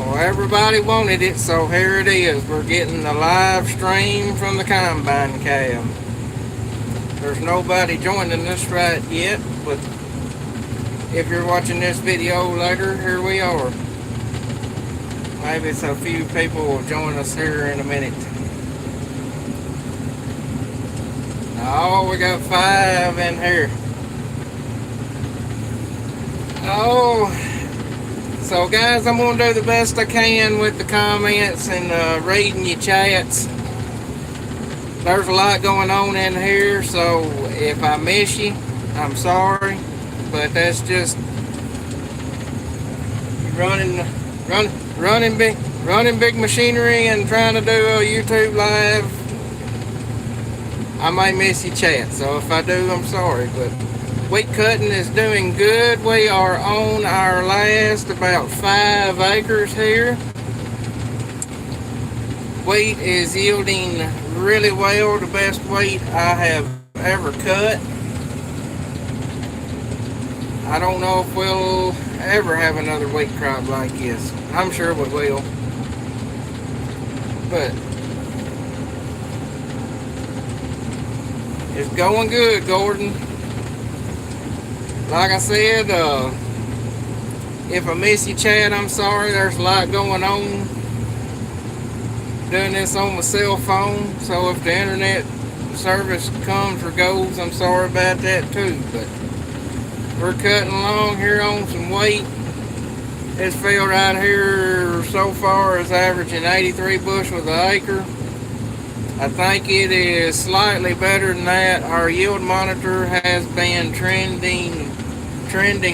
Well, everybody wanted it, so here it is. We're getting the live stream from the combine cab. There's nobody joining us right yet, but if you're watching this video later, here we are. Maybe it's a few people will join us here in a minute. Oh, we got 5 in here. Oh, so guys, I'm going to do the best I can with the comments and reading your chats. There's a lot going on in here, so if I miss you, I'm sorry. But that's just running big machinery and trying to do a YouTube live. I might miss your chat, so if I do, I'm sorry. But wheat cutting is doing good. We are on our last about 5 acres here. Wheat is yielding really well, the best wheat I have ever cut. I don't know if we'll ever have another wheat crop like this. I'm sure we will. But it's going good, Gordon. Like I said, if I miss you, Chad, I'm sorry. There's a lot going on. Doing this on my cell phone, so if the internet service comes or goes, I'm sorry about that too. But we're cutting along here on some wheat. This field right here so far is averaging 83 bushels an acre. I think it is slightly better than that. Our yield monitor has been trending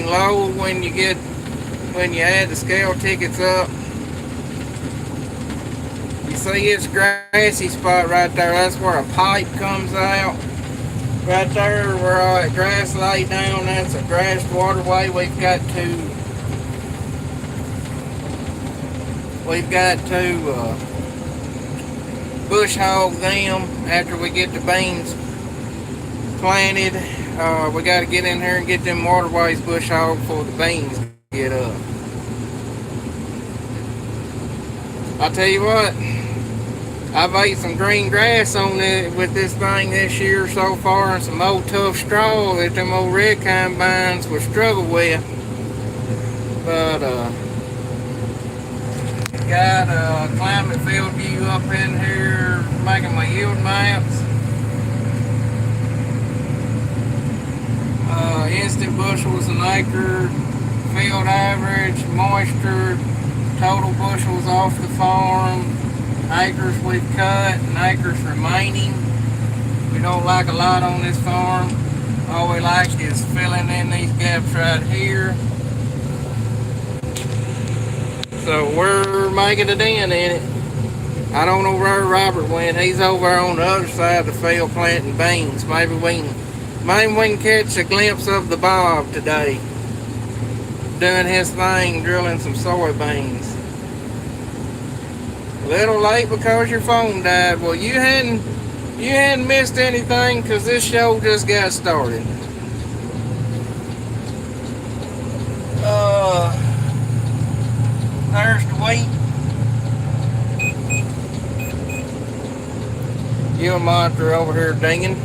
low when you add the scale tickets up. You see it's grassy spot right there. That's where a pipe comes out. Right there where all that grass lay down, that's a grassed waterway. We've got to bush hog them after we get the beans planted. We got to get in here and get them waterways bush hogged before the beans get up. I'll tell you what, I've ate some green grass on it with this thing this year so far, and some old tough straw that them old red combines would struggle with. But got a climate field view up in here, making my yield maps. Instant bushels an acre, field average, moisture, total bushels off the farm, acres we've cut and acres remaining. We don't like a lot on this farm. All we like is filling in these gaps right here. So we're making a dent in it. I don't know where Robert went. He's over on the other side of the field planting beans. Maybe we can catch a glimpse of the Bob today, doing his thing, drilling some soybeans. A little late because your phone died. Well, you hadn't missed anything because this show just got started. There's the wheat. Yield monitor over here dinging.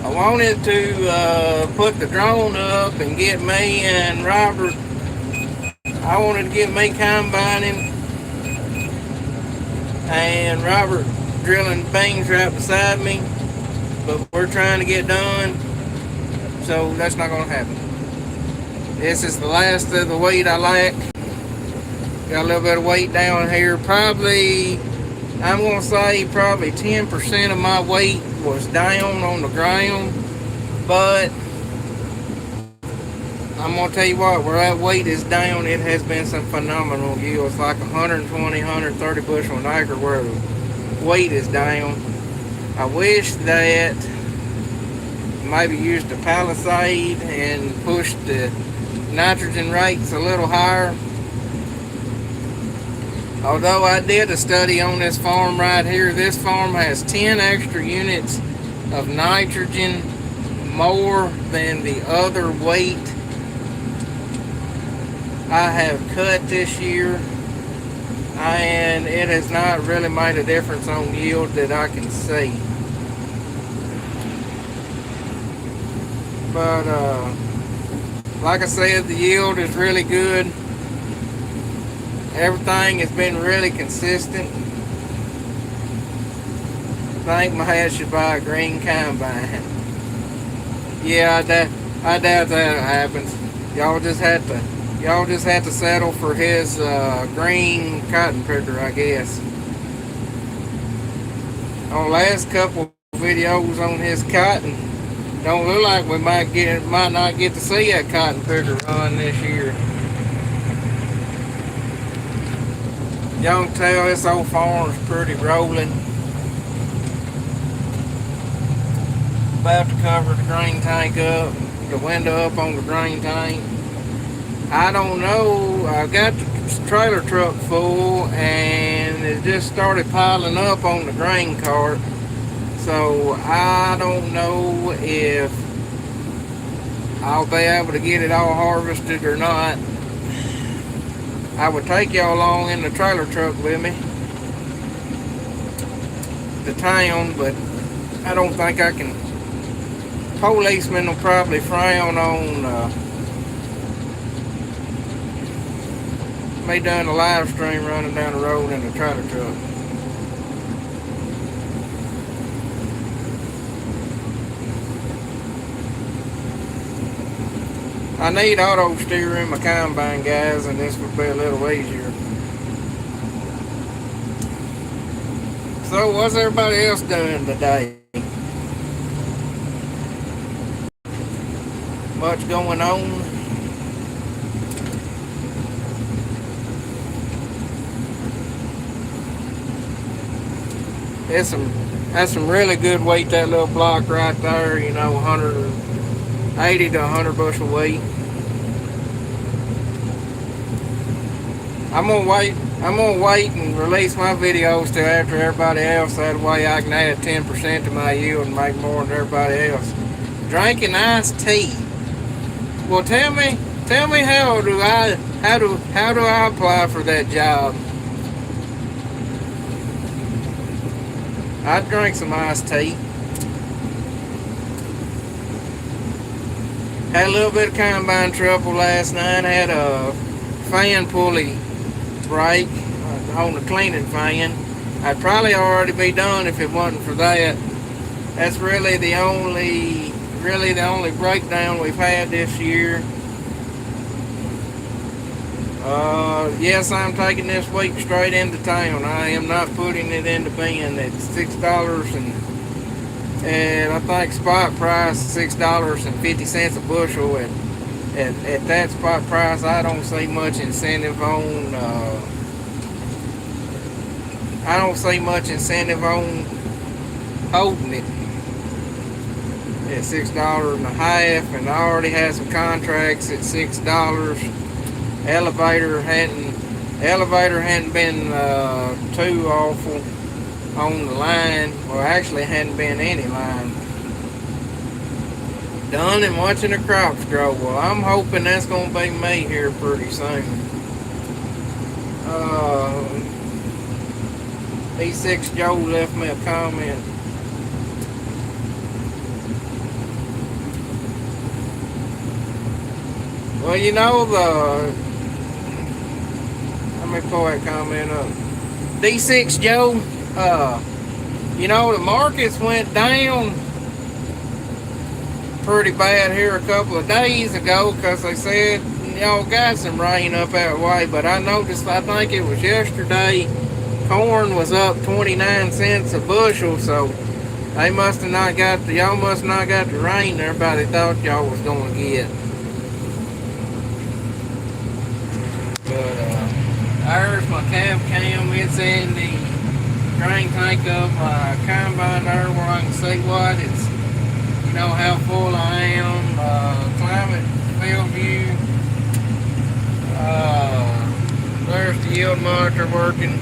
I wanted to put the drone up and get me and Robert. I wanted to get me combining and Robert drilling beans right beside me, but we're trying to get done, so that's not going to happen. This is the last of the wheat I lack. Got a little bit of weight down here. Probably, I'm going to say probably 10% of my weight was down on the ground, but I'm going to tell you what, where that weight is down, it has been some phenomenal yields, like 120, 130 bushel an acre where the weight is down. I wish that maybe used a palisade and pushed the nitrogen rates a little higher. Although I did a study on this farm right here, this farm has 10 extra units of nitrogen more than the other weight I have cut this year, and it has not really made a difference on yield that I can see. But like I said, the yield is really good. Everything has been really consistent. I think my dad should buy a green combine. Yeah, I doubt that happens. Y'all just had to settle for his green cotton picker, I guess. On the last couple videos on his cotton, don't look like we might not get to see that cotton picker run this year. Y'all can tell this old farm's pretty rolling. About to cover the grain tank up, the window up on the grain tank. I don't know, I got the trailer truck full and it just started piling up on the grain cart. So I don't know if I'll be able to get it all harvested or not. I would take y'all along in the trailer truck with me to town, but I don't think I can. Policemen will probably frown on me doing a live stream running down the road in the trailer truck. I need auto steer in my combine, guys, and this would be a little easier. So what's everybody else doing today? Much going on? That's some really good weight, that little block right there, you know, 180 to 100 bushel weight. I'm gonna wait and release my videos till after everybody else. That way I can add 10% to my yield and make more than everybody else. Drinking iced tea. Well, tell me how do I apply for that job? I'd drink some iced tea. Had a little bit of combine trouble last night. I had a fan pulley break on the cleaning fan. I'd probably already be done if it wasn't for that. That's really the only breakdown we've had this year. Yes, I'm taking this week straight into town. I am not putting it in the bin. It's $6 and I think spot price $6.50 a bushel. At that spot price, I don't see much incentive on. Holding it at $6.50, and I already had some contracts at $6. Elevator hadn't been too awful on the line. Well, actually, hadn't been any line. Done and watching the crops grow. Well, I'm hoping that's gonna be me here pretty soon. E6 Joe left me a comment. Well, you know, let me pull that comment up. D6 Joe, you know, the markets went down pretty bad here a couple of days ago because they said y'all got some rain up that way, but I noticed, I think it was yesterday, corn was up 29 cents a bushel, so they must have not got y'all must not got the rain everybody thought y'all was gonna get. But there's my cab cam. It's in the grain tank of my combine there where I can see what it's, you know, how full I am. Climate field view. There's the yield monitor working.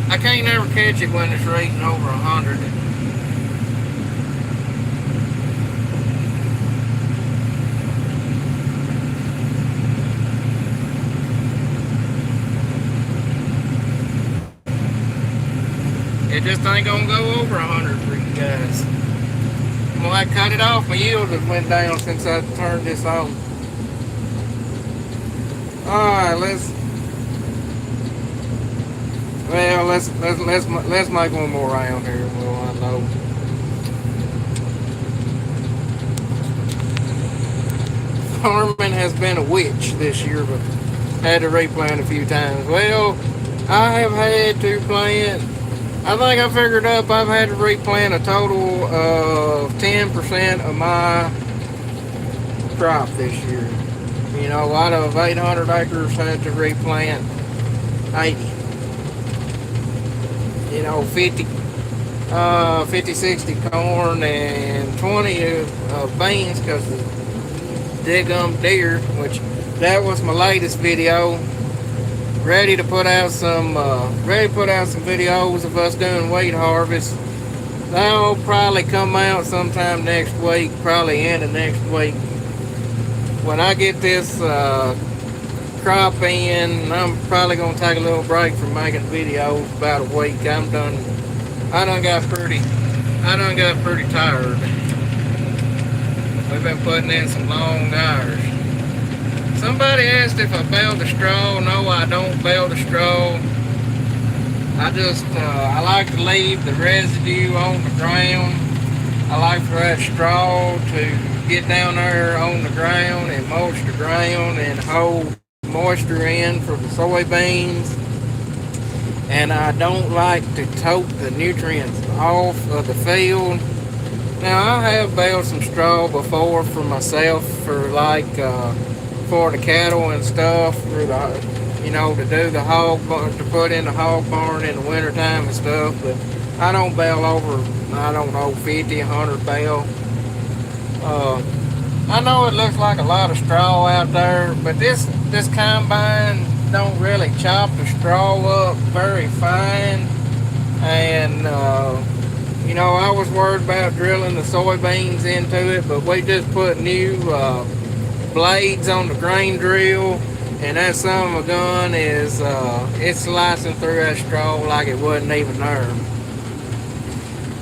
I can't ever catch it when it's reading over 100. It just ain't gonna go over 100 for you guys. I'm gonna have to cut it off. My yield has went down since I turned this on. Alright, let's make one more round here and we'll unload. Farming has been a witch this year, but had to replant a few times. Well, I have had to plant, I think I figured up I've had to replant a total of 10% of my crop this year. You know, out of 800 acres, had to replant 80. You know, 50, 60 corn and 20 of beans, because dig deer, which that was my latest video. Ready to put out some videos of us doing wheat harvest. That'll probably come out sometime next week, probably end of next week. When I get this crop in, I'm probably gonna take a little break from making videos about a week. I done got pretty tired. We've been putting in some long hours. Somebody asked if I baled the straw. No, I don't bale the straw. I like to leave the residue on the ground. I like for that straw to get down there on the ground and mulch the ground and hold moisture in for the soybeans. And I don't like to tote the nutrients off of the field. Now, I have baled some straw before for myself, for for the cattle and stuff, for the, you know, to do the hog barn, to put in the hog barn in the wintertime and stuff. But I don't bale over, I don't know, 50, 100 bale. I know it looks like a lot of straw out there, but this combine don't really chop the straw up very fine. And you know, I was worried about drilling the soybeans into it, but we just put new blades on the grain drill, and that son of a gun is it's slicing through that straw like it wasn't even there.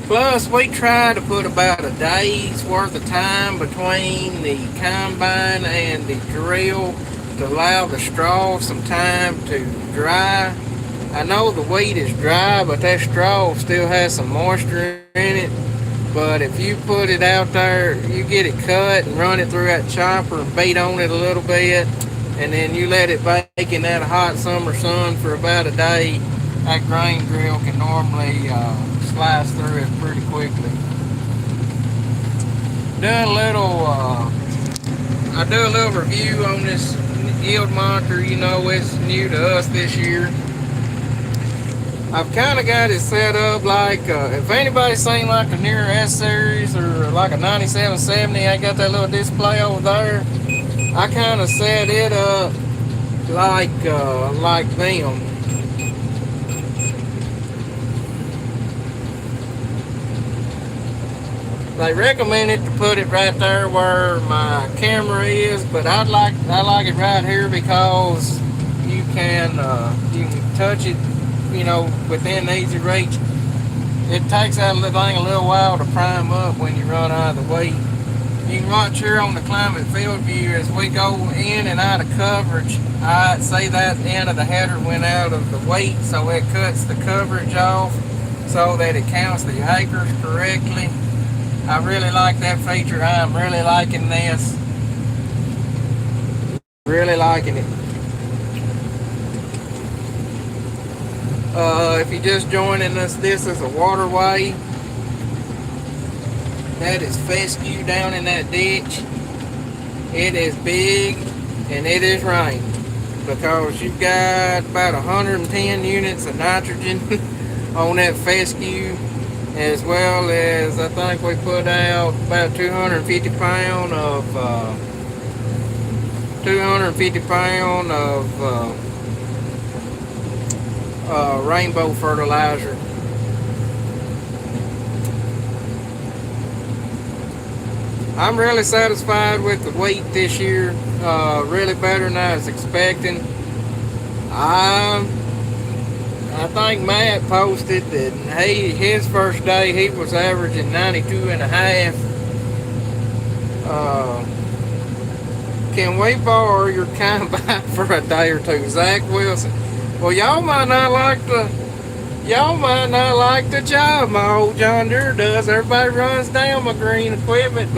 Plus, we try to put about a day's worth of time between the combine and the drill to allow the straw some time to dry. I know the wheat is dry, but that straw still has some moisture in it. But if you put it out there, you get it cut and run it through that chopper and beat on it a little bit, and then you let it bake in that hot summer sun for about a day, that grain drill can normally slice through it pretty quickly. I do a little review on this yield monitor. You know, it's new to us this year. I've kind of got it set up like, if anybody's seen like a newer S-Series or like a 9770, I got that little display over there. I kind of set it up like them. They recommended to put it right there where my camera is, but I like it right here because you can touch it, you know, within easy reach. It takes that thing a little while to prime up when you run out of the wheat. You can watch here on the climate field view as we go in and out of coverage. I say that end of the header went out of the wheat, so it cuts the coverage off so that it counts the acres correctly. I really like that feature. I'm really liking this. Really liking it. If you're just joining us, this is a waterway. That is fescue down in that ditch. It is big and it is rain because you've got about 110 units of nitrogen on that fescue, as well as I think we put out about 250 pound of rainbow fertilizer. I'm really satisfied with the wheat this year. Really better than I was expecting. I I think Matt posted that his first day he was averaging 92 and a half. Can we borrow your combine for a day or two, Zach Wilson? Well, y'all might not like the job my old John Deere does. Everybody runs down my green equipment,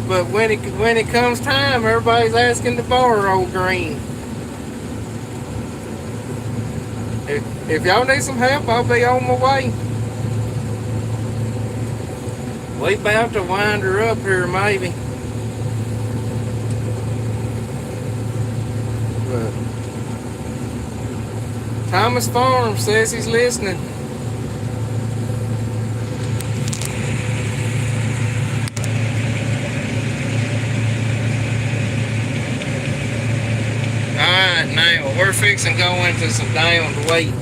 but when it comes time, everybody's asking to borrow old green. If y'all need some help, I'll be on my way. We about to wind her up here, maybe. But Thomas Farm says he's listening. Alright, now we're fixing to go into some downed weight.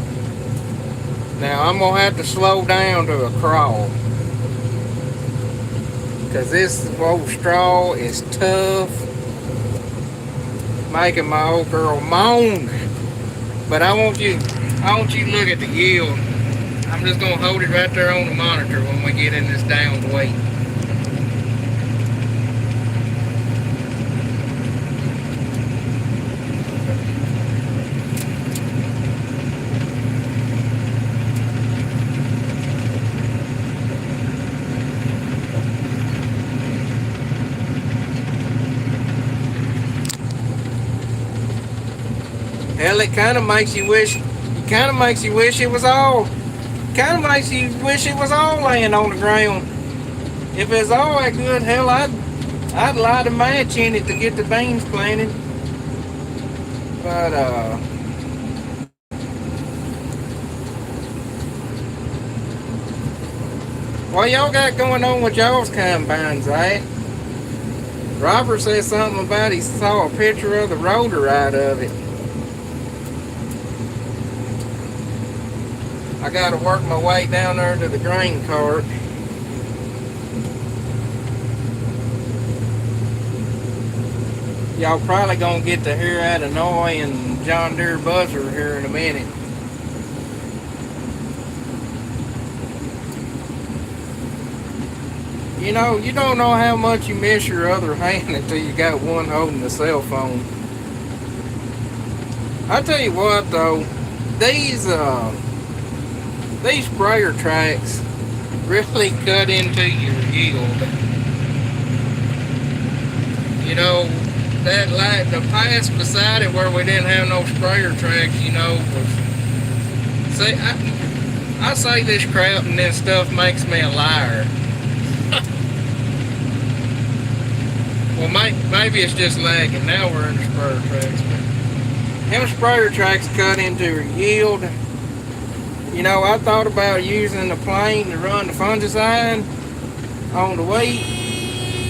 Now I'm gonna have to slow down to a crawl, cause this old straw is tough, making my old girl moan. But I want you to look at the yield. I'm just gonna hold it right there on the monitor when we get in this downed weight. Hell, it kind of makes you wish it was all laying on the ground. If it's all that good, hell, I'd light a match in it to get the beans planted. But what y'all got going on with y'all's combines, eh? Robert said something about he saw a picture of the rotor out of it. I gotta work my way down there to the grain cart. Y'all probably gonna get to hear that annoying John Deere buzzer here in a minute. You know, you don't know how much you miss your other hand until you got one holding the cell phone. I tell you what though, these sprayer tracks really cut into your yield. You know, that like the pass beside it where we didn't have no sprayer tracks, you know, was, see, I say this crap and this stuff makes me a liar. Well, maybe it's just lagging. Now we're in the sprayer tracks, but them sprayer tracks cut into your yield. You know, I thought about using the plane to run the fungicide on the weight.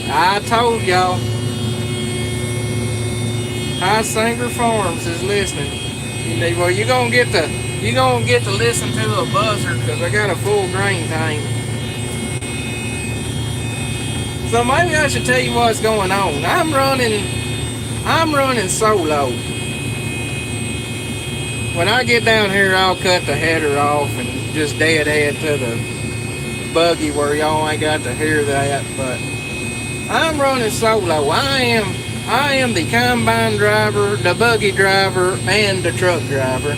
I told y'all, High Singer Farms is listening. Well, you're gonna get to listen to a buzzer because I got a full grain tank. So maybe I should tell you what's going on. I'm running solo. When I get down here, I'll cut the header off and just dead head to the buggy where y'all ain't got to hear that. But I'm running solo. I am the combine driver, the buggy driver, and the truck driver.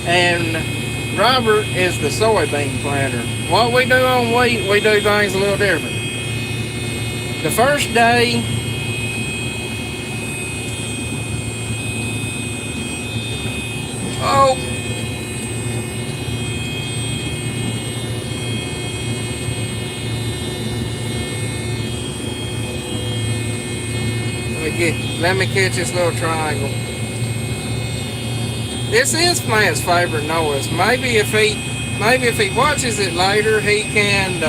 And Robert is the soybean planter. What we do on wheat, we do things a little different. The first day, oh, let me catch this little triangle. This is Matt's favorite noise. Maybe if he watches it later, he can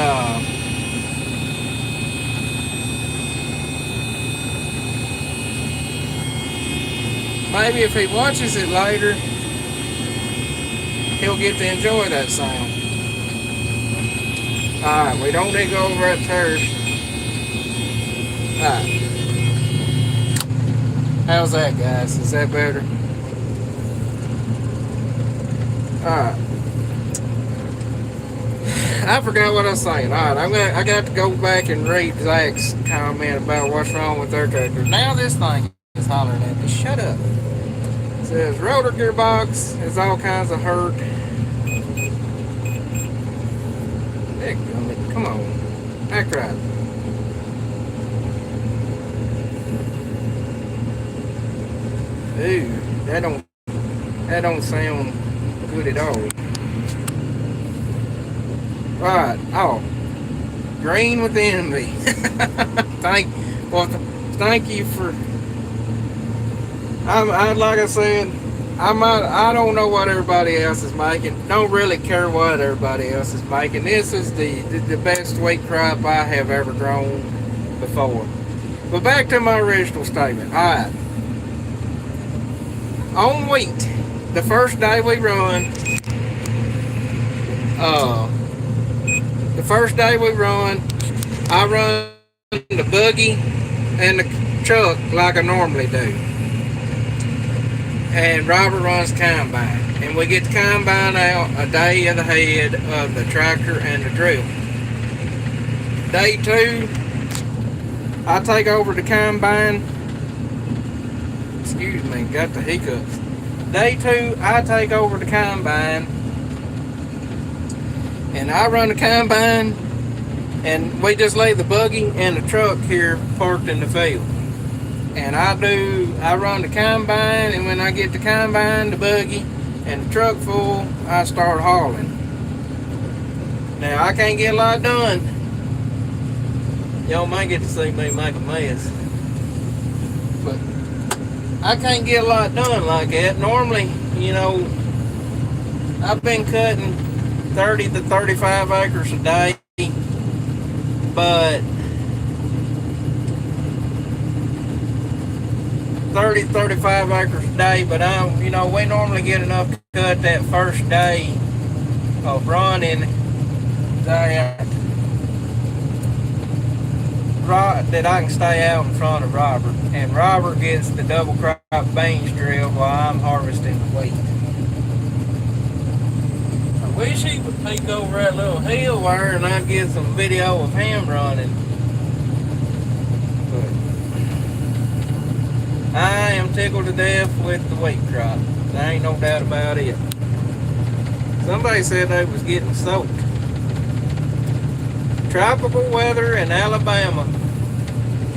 maybe if he watches it later, he'll get to enjoy that sound. Alright, we don't need to go over that turf. Alright. How's that, guys? Is that better? Alright. I forgot what I was saying. Alright, I got to go back and read Zach's comment about what's wrong with their tractor. Now this thing is hollering at me. Shut up. It says rotor gearbox is all kinds of hurt. Heck, come on. Act right. Ooh, that don't sound good at all. Right. Oh, green within me. Thank you for. Like I said, I don't know what everybody else is making. Don't really care what everybody else is making. This is the best wheat crop I have ever grown before. But back to my original statement. All right. On wheat, the first day we run, I run the buggy and the truck like I normally do. And Robert runs combine. And we get the combine out a day ahead of the tractor and the drill. Day 2, I take over the combine. Excuse me, got the hiccups. Day 2, I take over the combine. And I run the combine. And we just lay the buggy and the truck here parked in the field. And I run the combine, and when I get the combine, the buggy, and the truck full, I start hauling. Now, I can't get a lot done. Y'all might get to see me make a mess. But I can't get a lot done like that. Normally, you know, I've been cutting 30 to 35 acres a day. But 30, 35 acres a day, but we normally get enough to cut that first day of running that I can stay out in front of Robert. And Robert gets the double crop beans drilled while I'm harvesting the wheat. I wish he would peek over that little hill there and I'd get some video of him running. I am tickled to death with the wheat crop. There ain't no doubt about it. Somebody said they was getting soaked. Tropical weather in Alabama.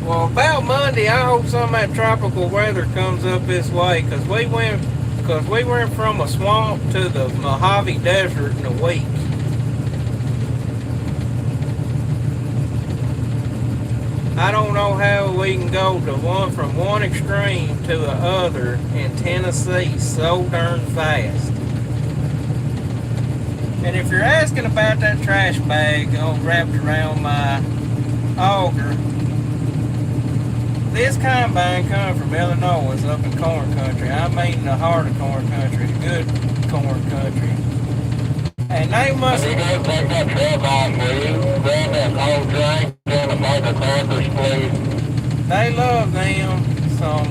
Well, about Monday, I hope some of that tropical weather comes up this way, because we went from a swamp to the Mojave Desert in a week. I don't know how we can go from one extreme to the other in Tennessee so darn fast. And if you're asking about that trash bag wrapped around my auger, this combine coming from Illinois up in corn country. I mean the heart of corn country, the good corn country. And they must have... They love them some,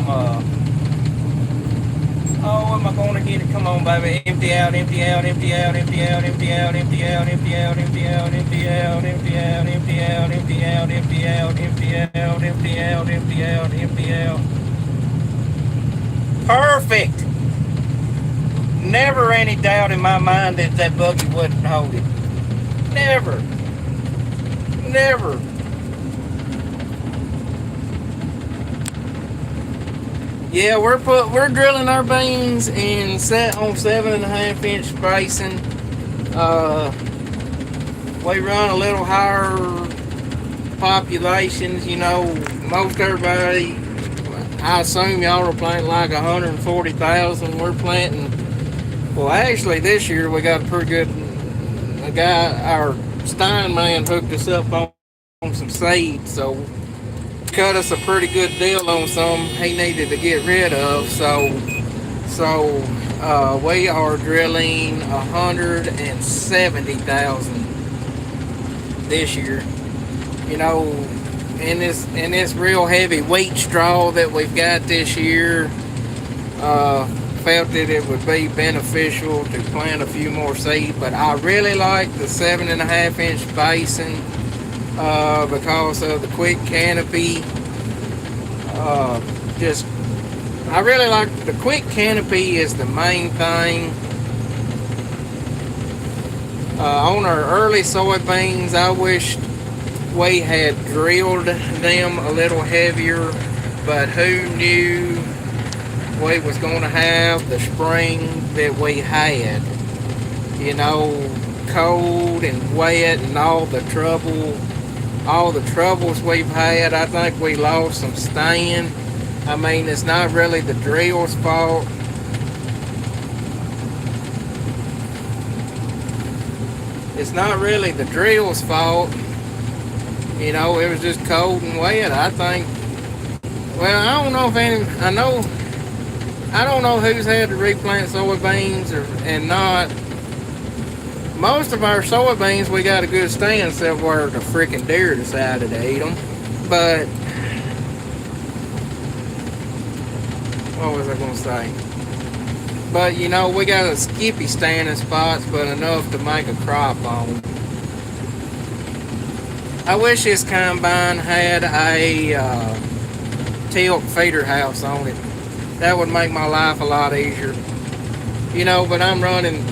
am I going to get it? Come on, baby. Empty out, empty out, empty out, empty out, empty out, empty out, empty out, empty out, empty out, empty out, empty out, empty out, empty out, empty out, empty out, empty out, empty out. Perfect! Never any doubt in my mind that that buggy wouldn't hold it. Never. Never. Yeah, we're drilling our beans and set on 7.5 inch spacing. We run a little higher populations, most everybody, I assume y'all are planting like 140,000. We're planting, well actually this year we got a pretty good, our Stein man hooked us up on some seed, so cut us a pretty good deal on some he needed to get rid of. So we are drilling 170,000 this year. In this real heavy wheat straw that we've got this year, felt that it would be beneficial to plant a few more seed, but I really like the 7.5-inch spacing because of the quick canopy. I really like the quick canopy is the main thing. On our early soybeans, I wished we had drilled them a little heavier, but who knew we was going to have the spring that we had. You know, cold and wet and all the troubles we've had. I think we lost some stand. I mean, it's not really the drill's fault. It's not really the drill's fault. You know, it was just cold and wet. I think, well, I don't know if I don't know who's had to replant soybeans and not. Most of our soybeans, we got a good stand except where the freaking deer decided to eat them. But, what was I going to say? But, you know, we got a skippy standing spots, but enough to make a crop on. I wish this combine had a tilt feeder house on it. That would make my life a lot easier. You know, but I'm running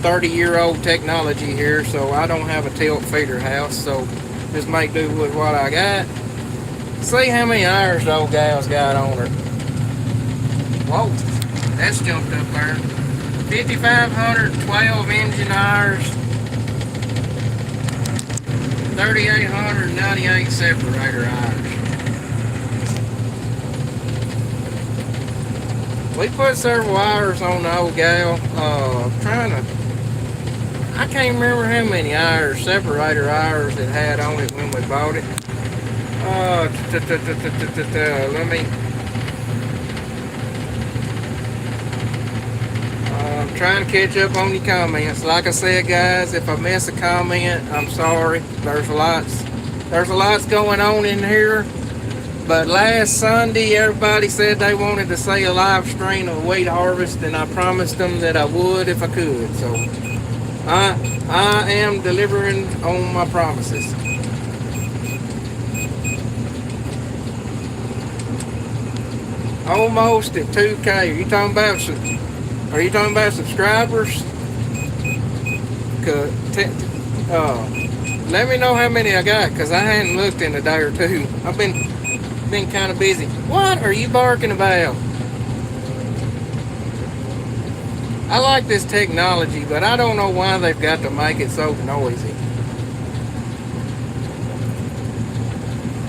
30-year-old technology here, so I don't have a tilt feeder house, so just make do with what I got. See how many hours the old gal's got on her. Whoa, that's jumped up there. 5,512 engine hours. 3,898 separator hours. We put several hours on the old gal. I can't remember how many hours, separator hours it had on it when we bought it. Let me. I'm trying to catch up on your comments. Like I said, guys, if I miss a comment, I'm sorry. There's lots going on in here. But last Sunday, everybody said they wanted to see a live stream of wheat harvest, and I promised them that I would if I could. So I am delivering on my promises. Almost at 2K. Are you talking about subscribers? Let me know how many I got, because I hadn't looked in a day or two. I've been kind of busy. What are you barking about? I like this technology, but I don't know why they've got to make it so noisy.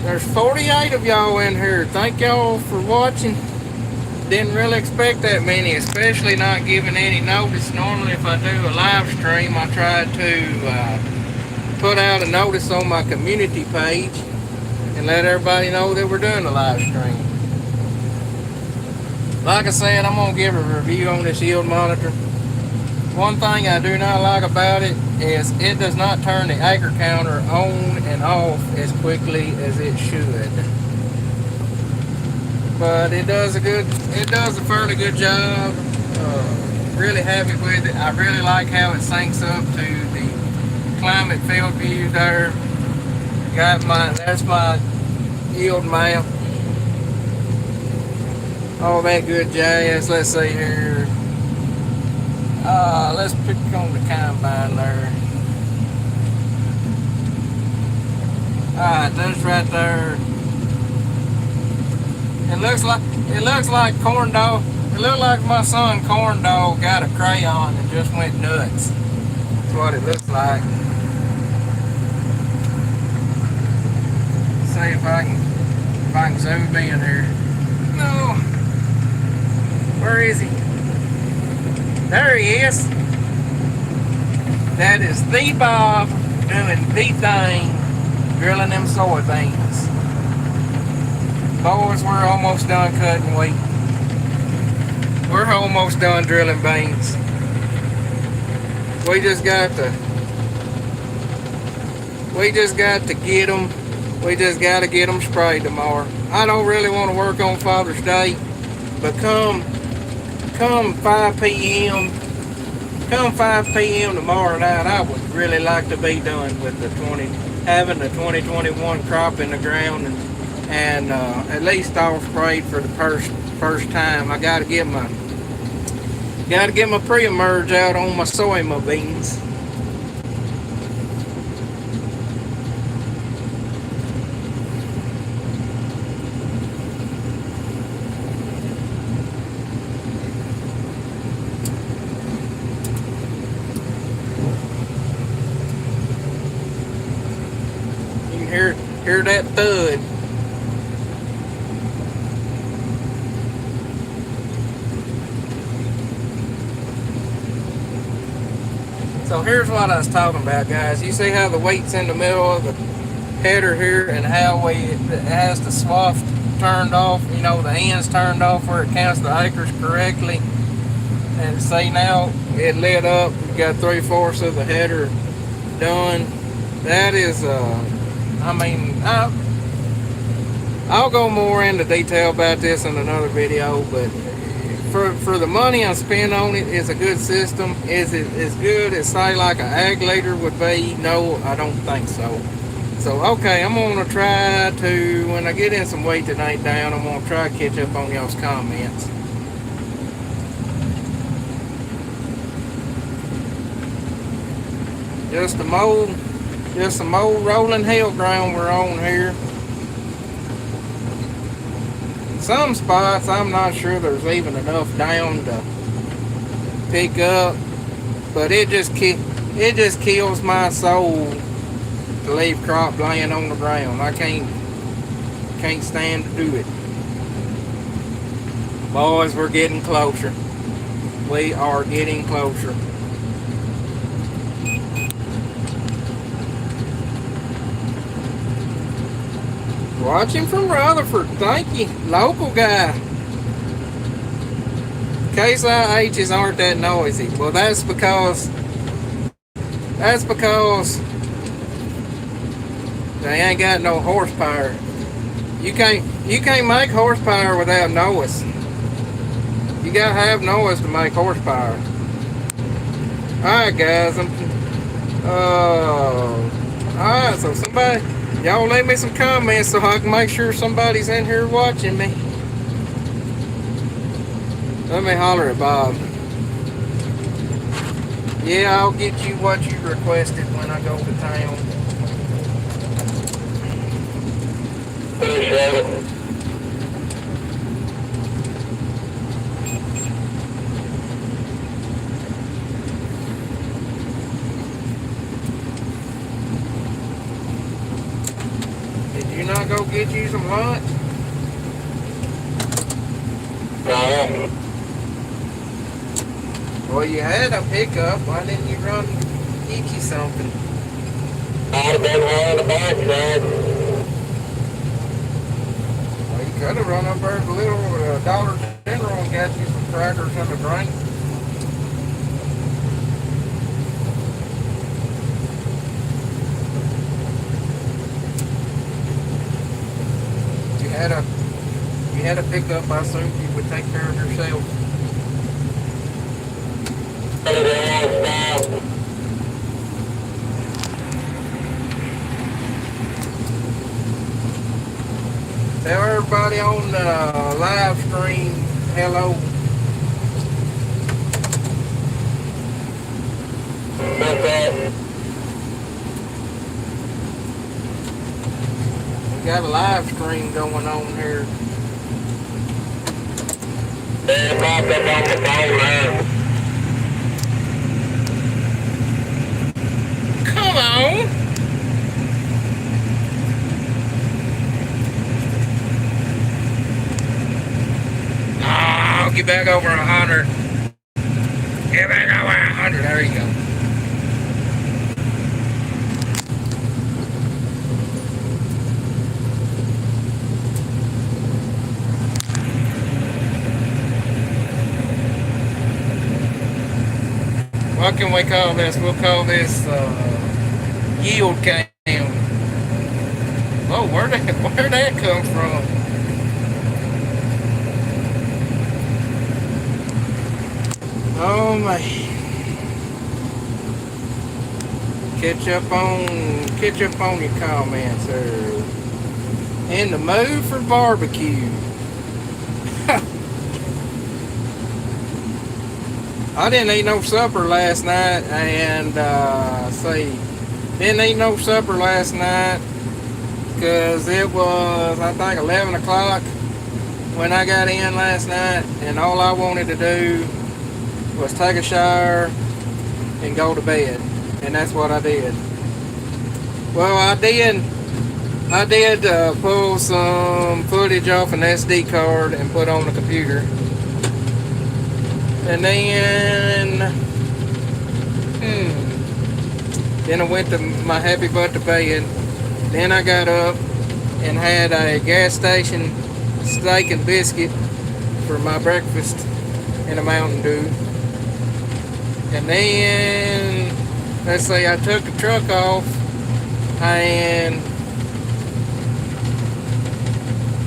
There's 48 of y'all in here. Thank y'all for watching. Didn't really expect that many, especially not giving any notice. Normally if I do a live stream, I try to put out a notice on my community page and let everybody know that we're doing a live stream. Like I said, I'm going to give a review on this yield monitor. One thing I do not like about it is it does not turn the acre counter on and off as quickly as it should. But it does a fairly good job. Really happy with it. I really like how it syncs up to the climate field view there. That's my yield map. All that good jazz. Let's see here. Let's pick on the combine there. Alright, that's right there. It looks like corn dog. It looked like my son corn dog got a crayon and just went nuts. That's what it looks like. See if I can zoom in here. No. Where is he? There he is. That is the Bob doing the thing, drilling them soybeans. Boys, we're almost done cutting wheat. We're almost done drilling beans. We just got to get them. We just got to get them sprayed tomorrow. I don't really want to work on Father's Day, but come come 5 p.m. Come 5 p.m. tomorrow night, I would really like to be done with having the 2021 crop in the ground, and at least all sprayed for the first time. I gotta get my pre-emerge out on my soybeans. Hear that thud. So here's what I was talking about, guys. You see how the weight's in the middle of the header here, and how it has the swath turned off, you know, the ends turned off where it counts the acres correctly. And see, now it lit up. We got 3/4 of the header done. That is I'll go more into detail about this in another video, but for the money I spent on it, it's a good system. Is it as good as, say, like an ag leader would be? No, I don't think so. So, okay, I'm going to try to, when I get in some weight that ain't down, I'm going to try to catch up on y'all's comments. Just some old rolling hill ground we're on here. Some spots I'm not sure there's even enough down to pick up, but it just kills my soul to leave crop laying on the ground. I can't stand to do it. Boys, we're getting closer. We are getting closer. Watching from Rutherford, thank you, local guy. Case IHs aren't that noisy. Well, that's because they ain't got no horsepower. You can't make horsepower without noise. You gotta have noise to make horsepower. Alright, guys, alright, so somebody, y'all leave me some comments so I can make sure somebody's in here watching me. Let me holler at Bob. Yeah, I'll get you what you requested when I go to town. Did you not go get you some lunch? No. Well, you had a pickup. Why didn't you run get you something? I'd have been on the backside. Well, you could have run up there to the little Dollar General and got you some crackers and a drink. You had a pickup. I assumed you would take care of yourself. Tell everybody on the live stream hello. We got a live stream going on here. They popped up on the phone now. Come on! Oh, get back over 100. Get back over 100. There you go. What can we call this? We'll call this yield cam. Oh, where'd that come from? Oh man. Catch up on your comments there. In the mood for barbecue. I didn't eat no supper last night, and didn't eat no supper last night because it was, I think, 11 o'clock when I got in last night, and all I wanted to do was take a shower and go to bed, and that's what I did. Well, I did pull some footage off an SD card and put on the computer. And then I went to my happy butt to bed. Then I got up and had a gas station steak and biscuit for my breakfast and a Mountain Dew. And then, let's see, I took the truck off, and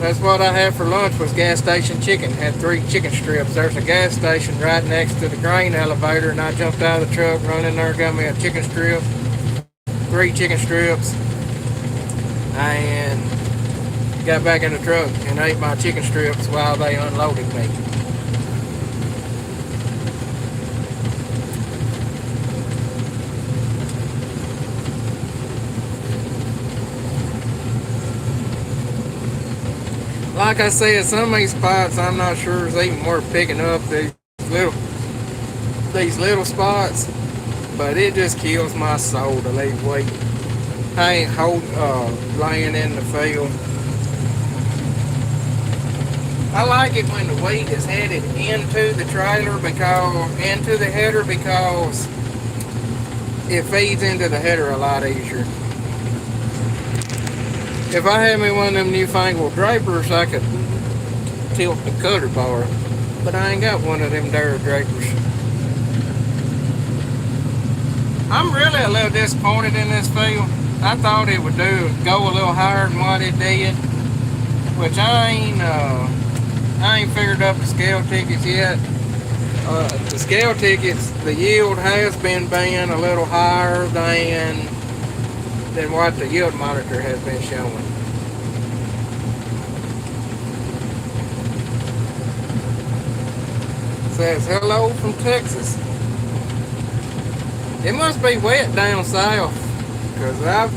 that's what I had for lunch was gas station chicken. Had 3 chicken strips. There's a gas station right next to the grain elevator, and I jumped out of the truck, run in there, got me a chicken strip, 3 chicken strips, and got back in the truck and ate my chicken strips while they unloaded me. Like I said, some of these spots I'm not sure is even worth picking up, these little spots, but it just kills my soul to leave wheat. I ain't laying in the field. I like it when the wheat is headed into the trailer into the header, because it feeds into the header a lot easier. If I had me one of them newfangled drapers, I could tilt the cutter bar, but I ain't got one of them there drapers. I'm really a little disappointed in this field. I thought it would go a little higher than what it did, which I ain't figured up the scale tickets yet. The scale tickets, the yield has been a little higher than what the yield monitor has been showing. It says hello from Texas. It must be wet down south, because I've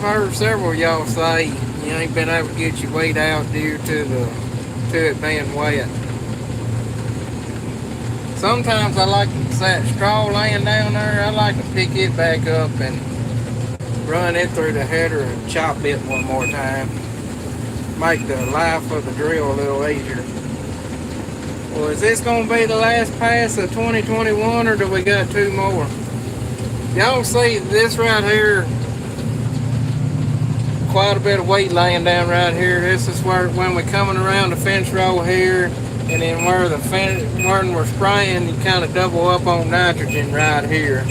heard several of y'all say you ain't been able to get your weight out due to it being wet. Sometimes I like that straw laying down there, I like to pick it back up and run it through the header and chop it one more time. Make the life of the drill a little easier. Well, is this going to be the last pass of 2021, or do we got 2 more? Y'all see this right here, quite a bit of weight laying down right here. This is where, when we're coming around the fence row here, and then when we're spraying, you kind of double up on nitrogen right here.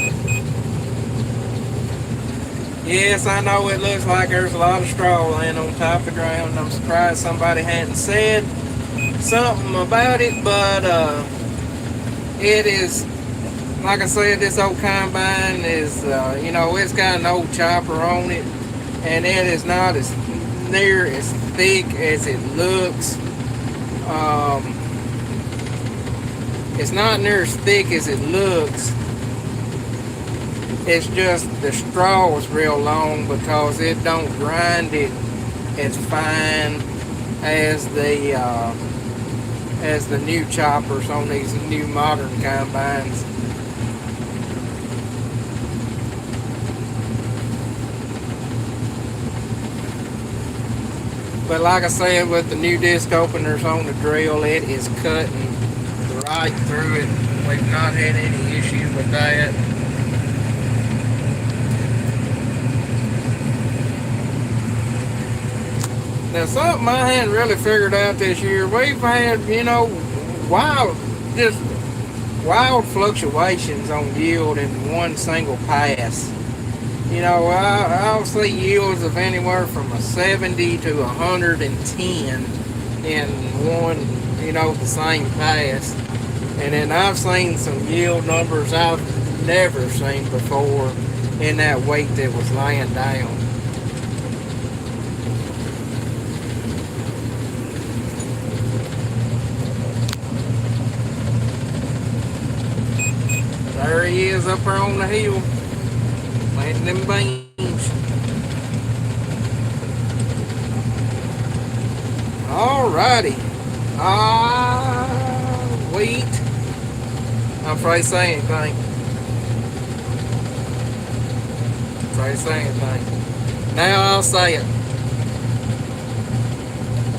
Yes, I know it looks like there's a lot of straw laying on top of the ground. I'm surprised somebody hadn't said something about it, but it is, like I said, this old combine is, it's got an old chopper on it, and it is not as near as thick as it looks. It's not near as thick as it looks. It's just the straw is real long, because it don't grind it as fine as the new choppers on these new modern combines. But like I said, with the new disc openers on the drill, it is cutting right through it. We've not had any issues with that. Now, something I hadn't really figured out this year, we've had, wild fluctuations on yield in one single pass. I'll see yields of anywhere from a 70 to 110 in one, the same pass. And then I've seen some yield numbers I've never seen before in that weight that was laying down. There he is up there on the hill, planting them beans. Alrighty. Wheat. I'm afraid to say anything. Now I'll say it.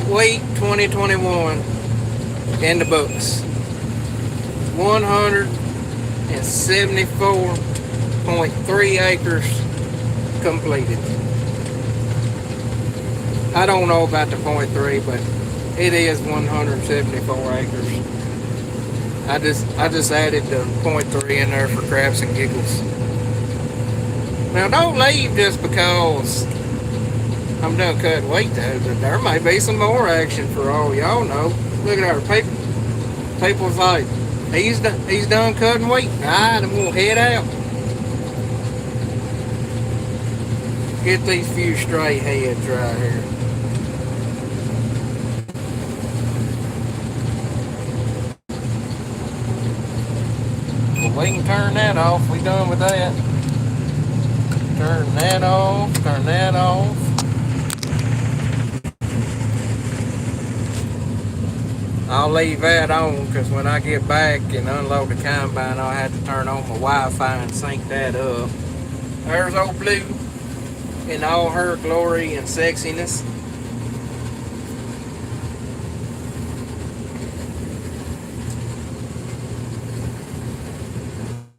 Wheat 2021 in the books. 174.3 acres completed. I don't know about the 0.3, but it is 174 acres. I just added the 0.3 in there for craps and giggles. Now don't leave just because I'm done cutting wheat though. There may be some more action for all y'all know. Look at our people. People's like, he's done cutting wheat. Alright, I'm gonna head out. Get these few stray heads right here. We can turn that off. We done with that. Turn that off. Turn that off. I'll leave that on because when I get back and unload the combine, I'll have to turn on my Wi-Fi and sync that up. There's old Blue in all her glory and sexiness.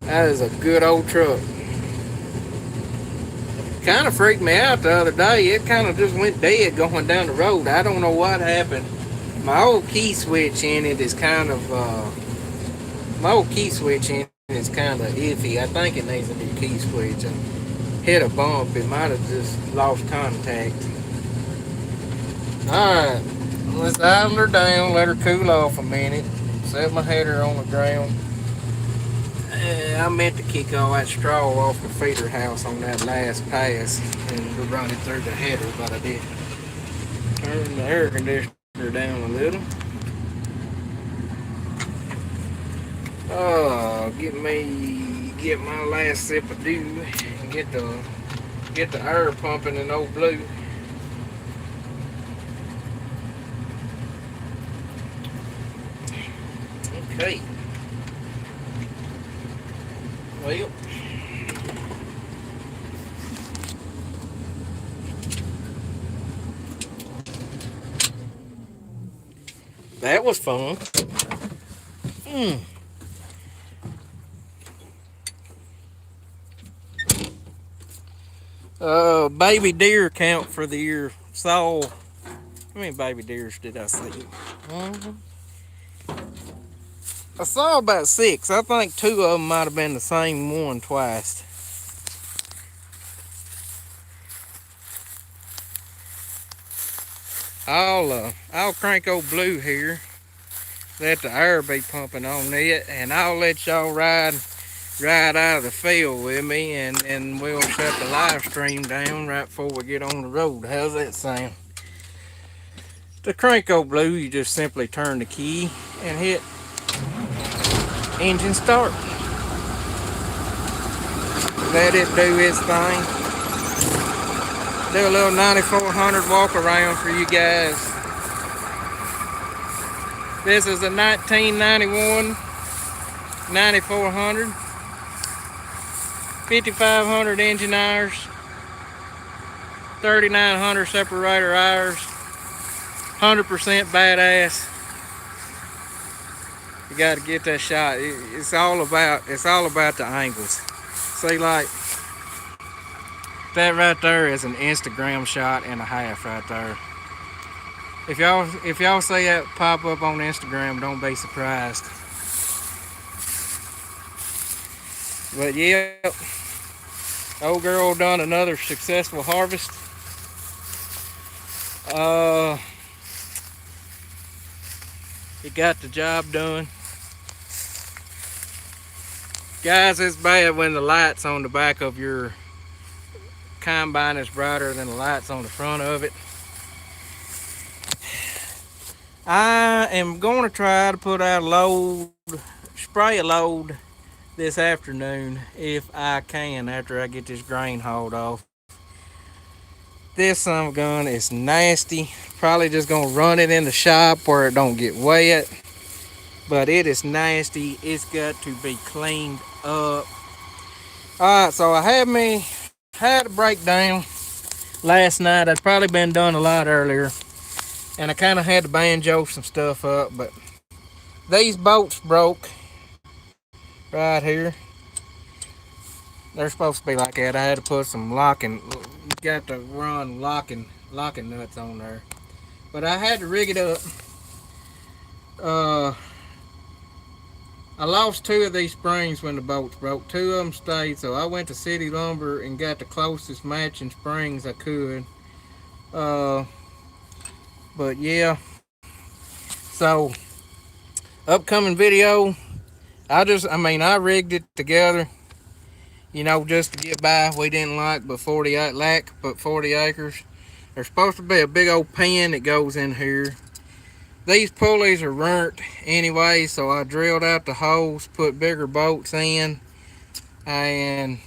That is a good old truck. Kind of freaked me out the other day. It kind of just went dead going down the road. I don't know what happened. My old key switch in it is kind of iffy. I think it needs a new key switch. I hit a bump. It might have just lost contact. Alright, let's idle her down, let her cool off a minute. Set my header on the ground. I meant to kick all that straw off the feeder house on that last pass and run it through the header, but I didn't. Turn the air conditioner down a little. Oh, get my last sip of dew and get the air pumping in old Blue. Okay. Well, that was fun. Baby deer count for the year. Saw, how many baby deers did I see? I saw about 6. I think 2 of them might have been the same one twice. I'll crank old Blue here. Let the air be pumping on it, and I'll let y'all ride out of the field with me, and we'll shut the live stream down right before we get on the road. How's that sound? To crank old Blue, you just simply turn the key and hit engine start. Let it do its thing. Do a little 9400 walk around for you guys. This is a 1991 9400, 5500 engine hours, 3900 separator hours, 100% badass. You got to get that shot. It's all about the angles. See, like that right there is an Instagram shot and a half right there. If y'all see that pop up on Instagram, don't be surprised. But yeah, old girl done another successful harvest. It got the job done. Guys, it's bad when the lights on the back of your combine is brighter than the lights on the front of it. I am going to try to put out a load, spray a load this afternoon if I can after I get this grain hauled off. This son of a gun is nasty. Probably just gonna run it in the shop where it don't get wet. But it is nasty. It's got to be cleaned up. Alright, so I had a breakdown last night. I'd probably been done a lot earlier. And I kinda had to banjo some stuff up, but these bolts broke right here. They're supposed to be like that. I had to put some locking, you got to run locking nuts on there. But I had to rig it up. I lost 2 of these springs when the bolts broke. 2 of them stayed, so I went to City Lumber and got the closest matching springs I could. But yeah, so upcoming video, I rigged it together, just to get by. We didn't lack but 40 acres. There's supposed to be a big old pan that goes in here. These pulleys are burnt anyway, so I drilled out the holes, put bigger bolts in, and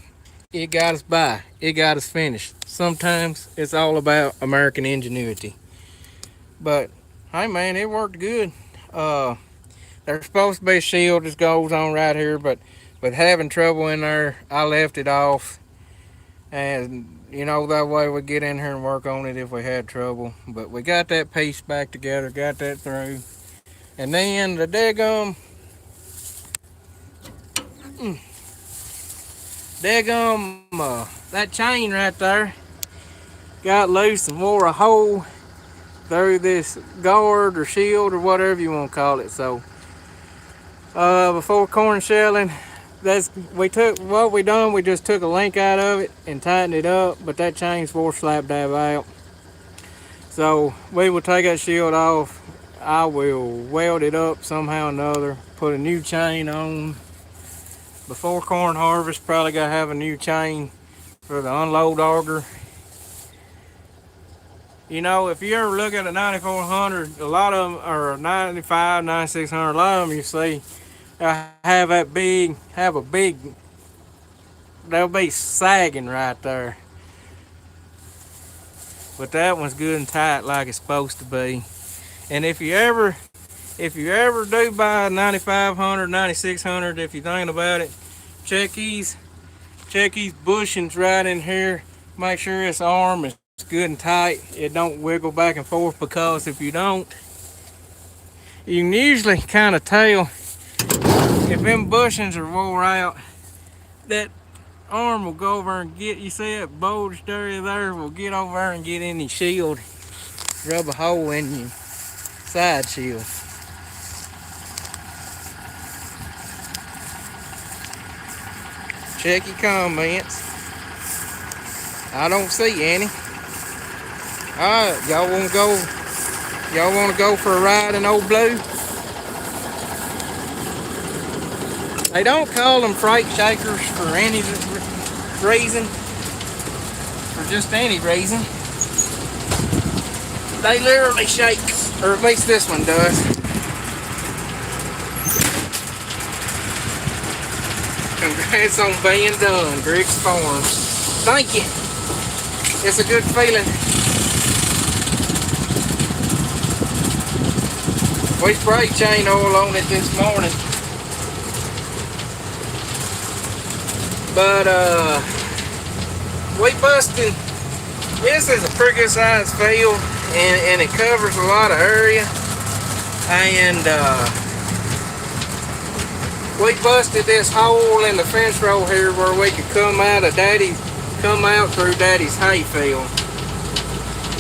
it got us by. It got us finished. Sometimes it's all about American ingenuity. But hey man, it worked good. There's supposed to be a shield that goes on right here, but with having trouble in there, I left it off. And that way we get in here and work on it if we had trouble. But we got that piece back together, got that through. And then the daggum, that chain right there got loose and wore a hole through this guard or shield or whatever you want to call it. So before corn shelling, we just took a link out of it and tightened it up, but that chain's wore slap dab out. So we will take that shield off. I will weld it up somehow or another, put a new chain on. Before corn harvest, probably gotta have a new chain for the unload auger. If you ever look at a 9400, a lot of them are 95, 9600, a lot of them you see have a big, they'll be sagging right there. But that one's good and tight like it's supposed to be. And if you ever do buy a 9500, 9600, if you're thinking about it, check these bushings right in here. Make sure this arm is good and tight. It don't wiggle back and forth, because if you don't, you can usually kind of tell if them bushings are wore out. That arm will go over and get, you see that bulge there, will get over there and get in your shield, rub a hole in your side shield. Check your comments. I don't see any. Alright, y'all wanna go for a ride in Old Blue? They don't call them freight shakers for any reason, for just any reason. They literally shake, or at least this one does. Congrats on being done, Griggs Farms. Thank you. It's a good feeling. We sprayed chain oil on it this morning. But we busted. This is a pretty good sized field, and it covers a lot of area. And we busted this hole in the fence row here where we could come out through Daddy's hay field,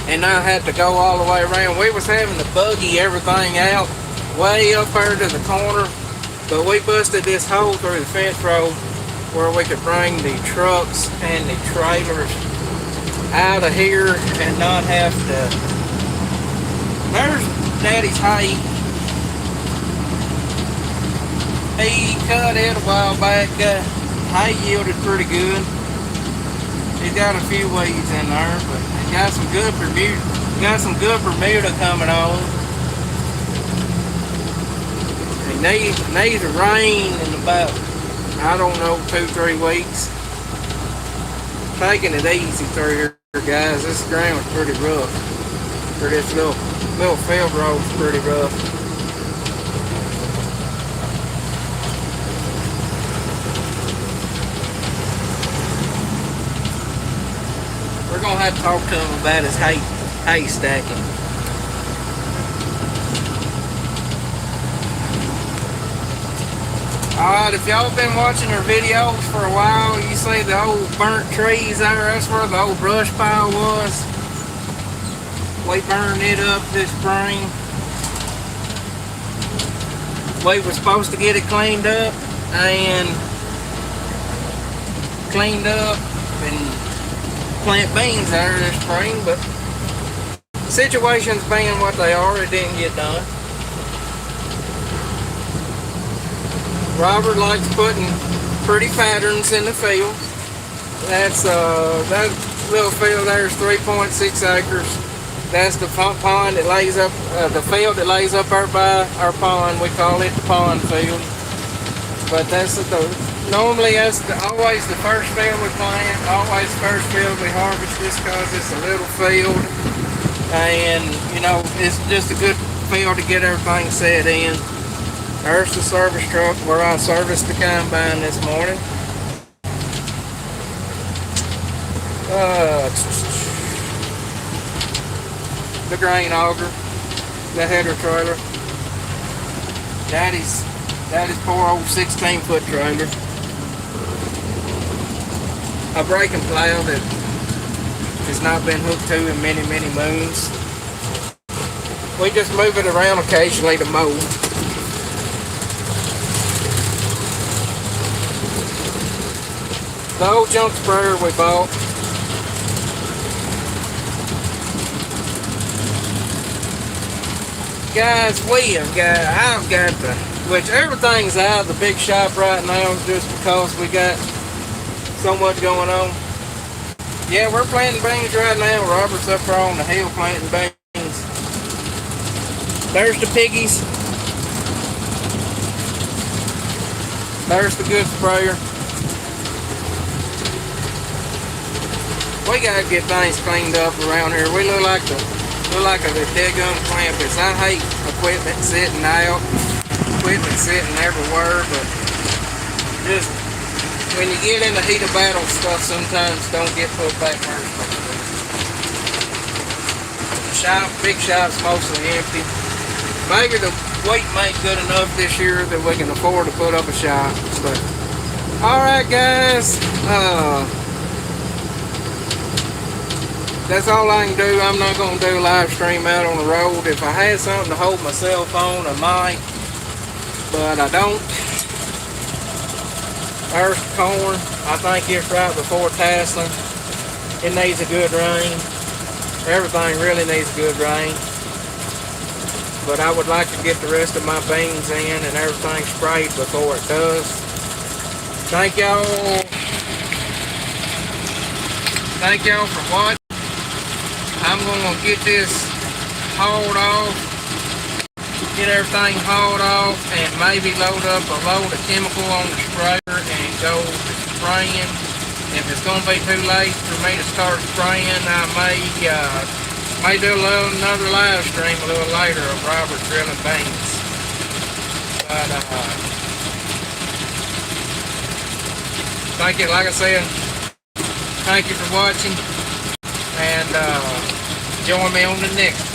and I had to go all the way around. We was having to buggy everything out way up there to the corner, but we busted this hole through the fence row where we could bring the trucks and the trailers out of here and not have to. There's Daddy's hay. He cut it a while back. Hay yielded pretty good. He's got a few weeds in there, but he got some good Bermuda. Got some good Bermuda coming on. He needs a rain in about, I don't know, 2-3 weeks. Taking it easy through here, guys. This ground's pretty rough. For this little field road's pretty rough. We're gonna have to talk to him about his hay stacking. Alright, if y'all been watching our videos for a while, you see the old burnt trees there, that's where the old brush pile was. We burned it up this spring. We were supposed to get it cleaned up and plant beans there this spring, but situations being what they are, it didn't get done. Robert likes putting pretty patterns in the field. That's that little field there is 3.6 acres. That's the pond that lays up, the field that lays up there by our pond. We call it the pond field. But that's normally that's always the first field we plant, always the first field we harvest, just because it's a little field, and you know it's just a good field to get everything set in. There's the service truck where I serviced the combine this morning. The grain auger, the header trailer. Daddy's poor old 16-foot trailer. A braking plow that has not been hooked to in many moons. We just move it around occasionally to mow. The old junk sprayer we bought. Guys, I've got which everything's out of the big shop right now just because we got so much going on. Yeah, we're planting beans right now. Robert's up there on the hill planting beans. There's the piggies. There's the good sprayer. We gotta get things cleaned up around here. We look like a dead-gum campus. I hate equipment sitting out, equipment sitting everywhere, but just when you get in the heat of battle, stuff sometimes don't get put back where it's supposed to be. The big shop's mostly empty. Maybe the weight ain't good enough this year that we can afford to put up a shop. But all right, guys. That's all I can do. I'm not going to do a live stream out on the road. If I had something to hold my cell phone, I might, but I don't. There's the corn. I think it's right before tasseling. It needs a good rain. Everything really needs a good rain. But I would like to get the rest of my beans in and everything sprayed before it does. Thank y'all for watching. I'm going to get this hauled off, get everything hauled off, and maybe load up a load of chemical on the sprayer and go spraying. If it's going to be too late for me to start spraying, I may do another live stream a little later of Robert drilling beans. But thank you, like I said, thank you for watching. And join me on the next